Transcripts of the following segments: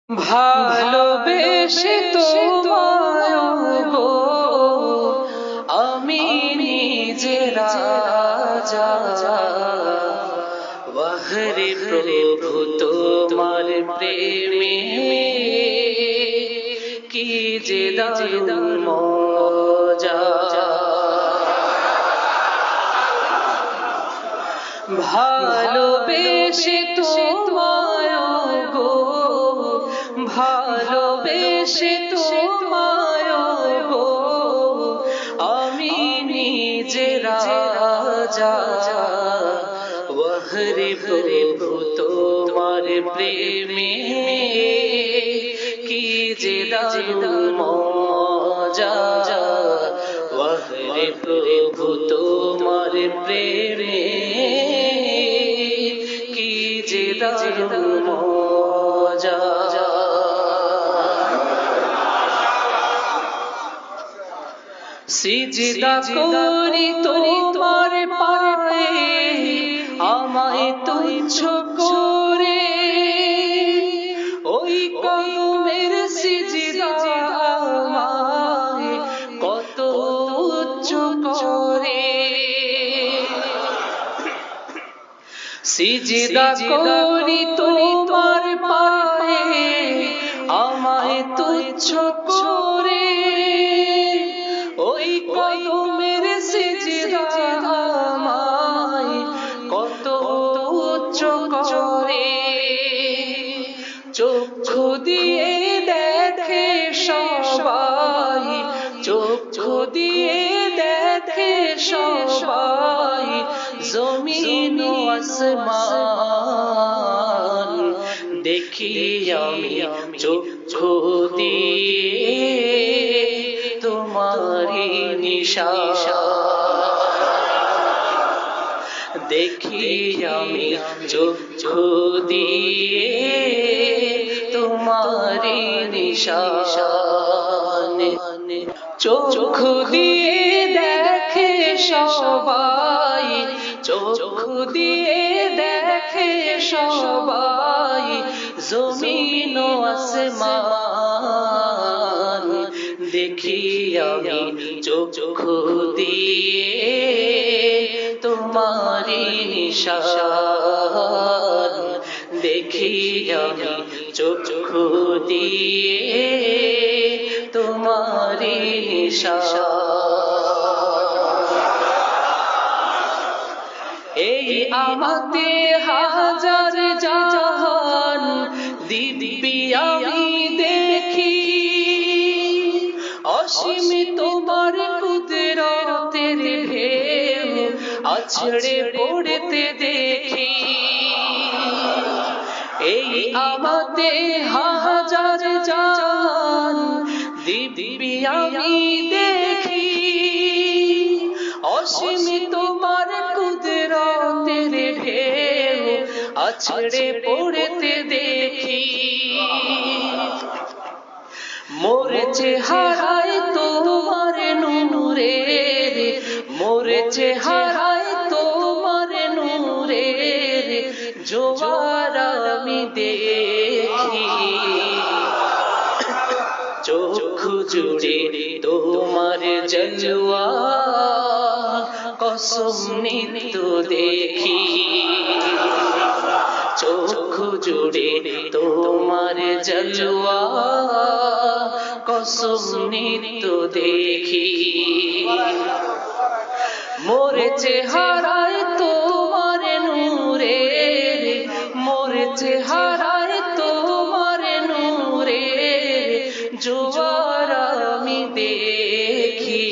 ভালোবেসে তোমায় গো আমি নিজে রাজা, ওয়াহরে প্রভু তোমার প্রেমে কি যে দারুণ মজা। ভালোবেসে তোমায় গো, ভালোবেসে তোমায় গো আমি নিজে রাজা, ওয়াহরে প্রভু তোমার প্রেমে কি যে দারুণ মজা, ওয়াহরে প্রভু তোমার প্রেমে কি যে দারুণ মজা। সিজদা করি তোমার পায়ে আমায় তুচ্ছ করে, ওই কদমের সিজদা আমায় কত উচ্চ করে। সিজদা করি তোমার পায়ে আমায় তুচ্ছ করে, ওই কদমের সিজদা আমায় কত উচ্চ করে। চক্ষু দিয়ে দেখে সবাই, চক্ষু দিয়ে দেখে সবাই জমিন ও আসমান, দেখি আমি চক্ষু দিয়ে তোমারি নিশান, দেখি আমি চক্ষু দিয়ে তোমারি নিশান। চক্ষু দিয়ে দেখে সবাই, চক্ষু দিয়ে দেখে সবাই জমিন ও আসমান, দেখি আমি চক্ষু দিয়ে তোমারি নিশান, দেখি আমি চক্ষু দিয়ে তোমারি নিশান। এই আমাদের হাজার জাহান দিব্যি আমি দেখি, অসীম তোমার কুদরতের ঢেউ আছড়ে পড়তে দেখি। এই আমাদের হাজার জাহান দিব্যি আমি দেখি, অসীম তোমার কুদরতের ঢেউ আছড়ে পড়তে দেখি। মোর চেহারায় তোমার নূরের, মোর চেহারায় তোমার নূরের জোয়ার আমি দেখি। চক্ষু জুড়ে তোমার জলওয়া কসম নিত্য দেখি, চক্ষু জুড়ে তোমার জলওয়া কসম নিত্য দেখি। মোর চেহারায় তোমার নূরের, মোর চেহারায় তোমার নূরের জোয়ার আমি দেখি।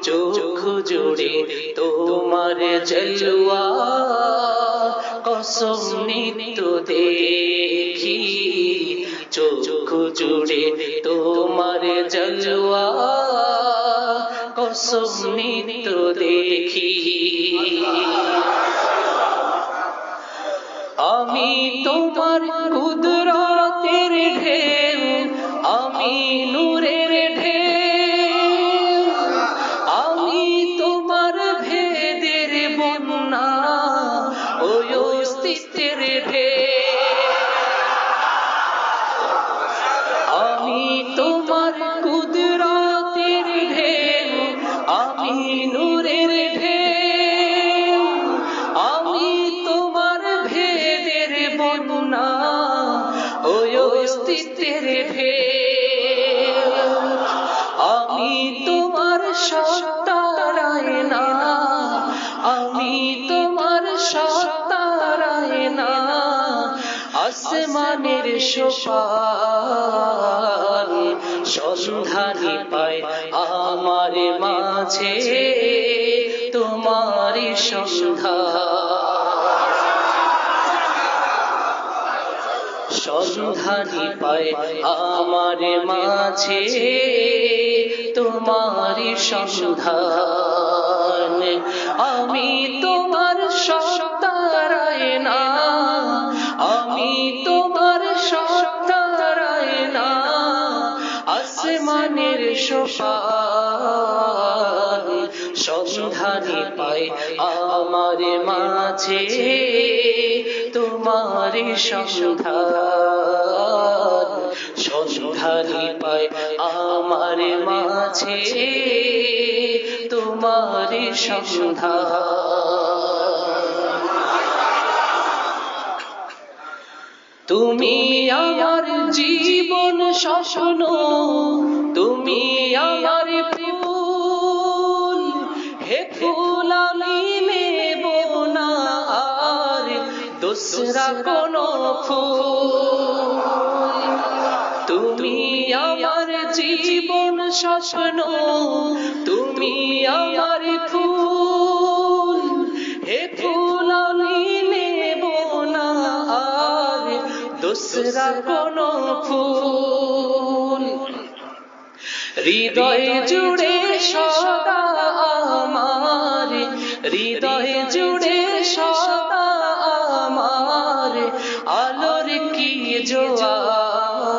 চক্ষু জুড়ে তোমার জলওয়া কসম নিত্য দেখি, চক্ষু জুড়ে তোমার জলওয়া কসম নিত্য দেখি। আমি তোমার কুদরতের ঢেউ, আমি নূরের ঢেউ, আমি তোমার ভেদের বন্যা, ওই অস্তিত্বের ঢেউ। বন্যা ওই অস্তিত্বের ঢেউ আমি তোমার সত্তার আয়না আমি তোমার সত্তার আয়না আসমানের সোপান সন্ধানী পায় আমার মাঝে তোমারই সন্ধানী পায় আমার মাঝে তোমারই সন্ধান আমি তোমার সত্তার আয়না আমি তোমার সত্তার আয়না আসমানের সোপান সন্ধানী পায় আমার মাঝে তোমারই সন্ধান সন্ধানী পায় আমার মাঝে তোমারই সন্ধান তুমি আমার জীবন স্বপ্ন তুমি আমার ফুল হে ফুল আমি নেব না আর दूसरा কোনো ফুল তুমি আমার জীবন স্বপ্ন তুমি আমার ফুল হে ফুল আমি নেব না আর दूसरा কোনো ফুল হৃদয় জুড়ে সদা আমার হৃদয় জুড়ে সদা আমার আলোর কি জোয়ার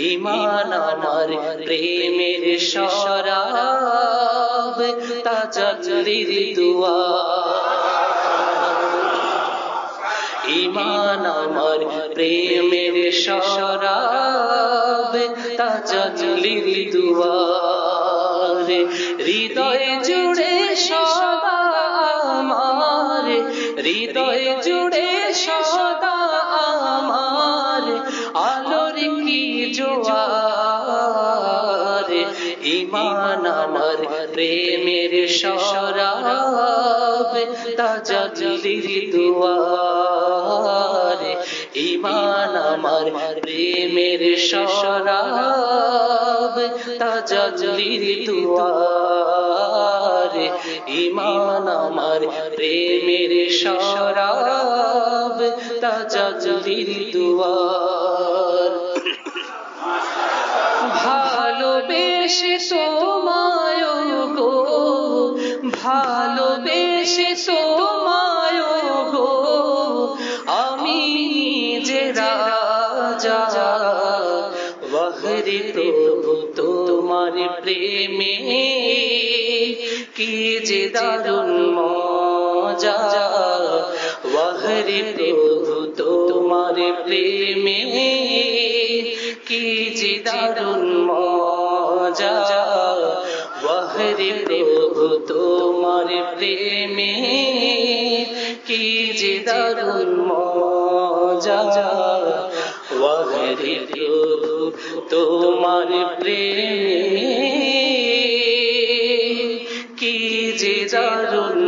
ঈমান আমার প্রেমের শরাব তাজাল্লির দুয়ার ঈমান আমার প্রেমের শরাব তাজাল্লির দুয়ার হৃদয় জুড়ে সদা আমার হৃদয় জুড়ে সদা আমার আলোর কি জোয়ার ঈমান আমার প্রেমের শরাব তাজাল্লির দুয়ার ঈমান আমার প্রেমের শরাব তাজাল্লির দুয়ার ঈমান আমার প্রেমের শরাব তাজাল্লির দুয়ার ভালোবেসে তোমায় গো ভালোবেসে তোমায় গো আমি যে রাজা ওয়াহরে প্রভু তোমার প্রেমে কি যে দারুণ মজা ওয়াহরে প্রভু তোমার প্রেমে কি যে দারুণ মজা ওয়াহরে প্রভু তোমার প্রেমে কি যে দারুণ মজা ওয়াহরে প্রভু তোমার প্রেমে কি যে দারুণ